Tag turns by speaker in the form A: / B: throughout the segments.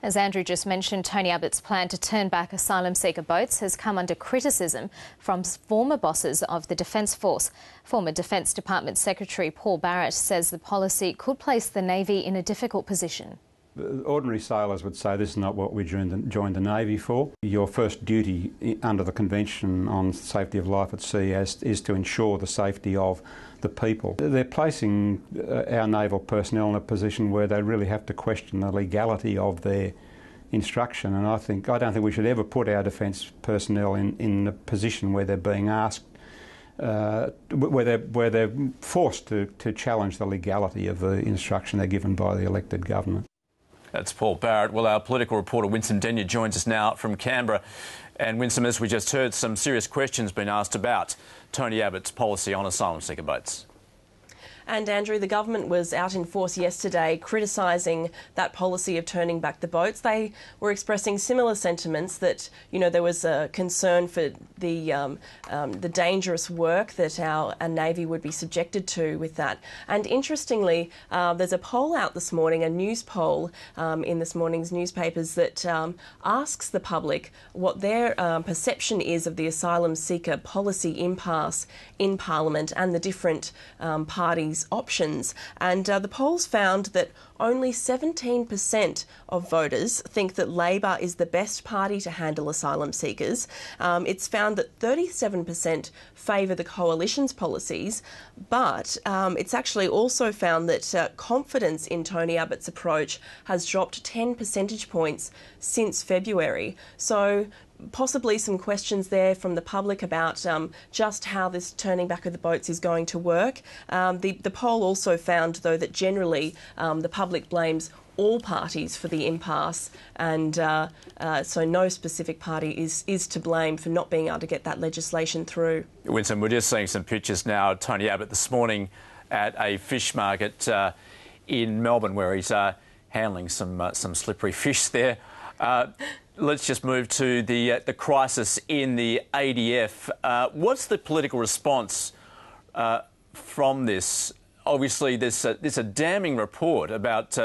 A: As Andrew just mentioned, Tony Abbott's plan to turn back asylum seeker boats has come under criticism from former bosses of the Defence Force. Former Defence Department Secretary Paul Barrett says the policy could place the Navy in a difficult position.
B: Ordinary sailors would say this is not what we joined the Navy for. Your first duty under the Convention on Safety of Life at Sea is to ensure the safety of the people. They're placing our naval personnel in a position where they really have to question the legality of their instruction, and I don't think we should ever put our defence personnel in a position where they're being asked where they're forced to challenge the legality of the instruction they're given by the elected government.
C: That's Paul Barrett. Well, our political reporter Winsome Denyer joins us now from Canberra. And Winsome, as we just heard, some serious questions being asked about Tony Abbott's policy on asylum seeker boats.
D: And Andrew, the government was out in force yesterday criticising that policy of turning back the boats. They were expressing similar sentiments that, you know, there was a concern for the dangerous work that our Navy would be subjected to with that. And interestingly, there's a poll out this morning, a news poll in this morning's newspapers that asks the public what their perception is of the asylum seeker policy impasse in Parliament and the different parties' options, and the polls found that only 17% of voters think that Labor is the best party to handle asylum seekers. It's found that 37% favour the coalition's policies, but it's actually also found that confidence in Tony Abbott's approach has dropped 10 percentage points since February. So possibly some questions there from the public about just how this turning back of the boats is going to work. The poll also found, though, that generally the public blames all parties for the impasse, and so no specific party is to blame for not being able to get that legislation through.
C: Winston, we're just seeing some pictures now. Tony Abbott this morning at a fish market in Melbourne, where he's handling some slippery fish there. Let's just move to the crisis in the ADF. What's the political response from this? Obviously, there's a damning report about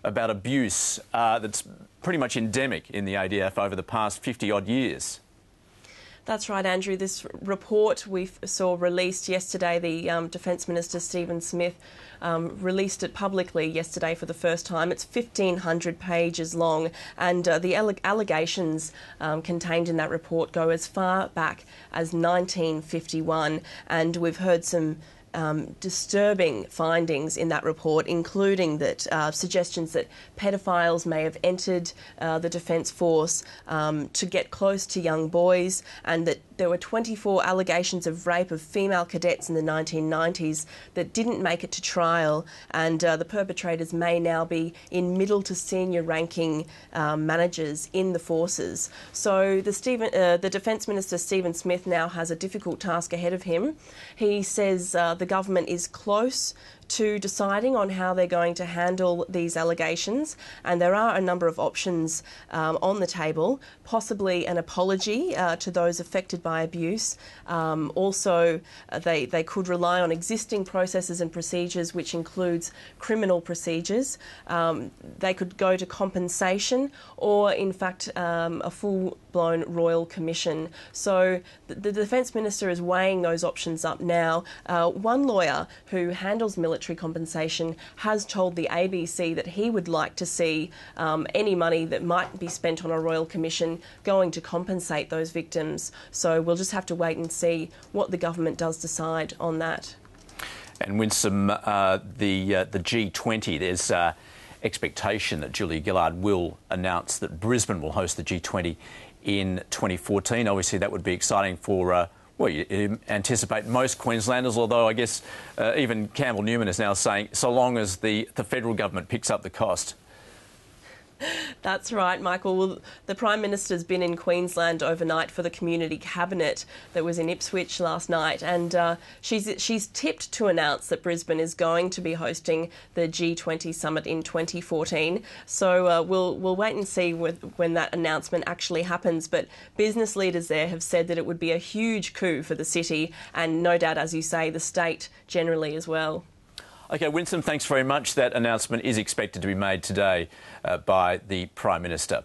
C: abuse that's pretty much endemic in the ADF over the past 50-odd years.
D: That's right, Andrew. This report we saw released yesterday, the Defence Minister Stephen Smith released it publicly yesterday for the first time. It's 1,500 pages long, and the allegations contained in that report go as far back as 1951, and we've heard some disturbing findings in that report, including that suggestions that pedophiles may have entered the Defence Force to get close to young boys, and that there were 24 allegations of rape of female cadets in the 1990s that didn't make it to trial, and the perpetrators may now be in middle to senior ranking managers in the forces. So the Defence Minister Stephen Smith now has a difficult task ahead of him. He says the government is close to deciding on how they're going to handle these allegations, and there are a number of options on the table, possibly an apology to those affected by abuse. Also, they could rely on existing processes and procedures, which includes criminal procedures. They could go to compensation or, in fact, a full-blown royal commission. So the Defence Minister is weighing those options up now. One lawyer who handles military compensation has told the ABC that he would like to see any money that might be spent on a royal commission going to compensate those victims. So we'll just have to wait and see what the government does decide on that.
C: And Winsome, the G20, there's expectation that Julia Gillard will announce that Brisbane will host the G20 in 2014. Obviously, that would be exciting for well, you anticipate most Queenslanders, although I guess even Campbell Newman is now saying so long as the federal government picks up the cost.
D: That's right, Michael. Well, the Prime Minister's been in Queensland overnight for the Community Cabinet that was in Ipswich last night, and she's tipped to announce that Brisbane is going to be hosting the G20 summit in 2014. So we'll wait and see when that announcement actually happens. But business leaders there have said that it would be a huge coup for the city, and no doubt, as you say, the state generally as well.
C: OK, Winston, thanks very much. That announcement is expected to be made today by the Prime Minister.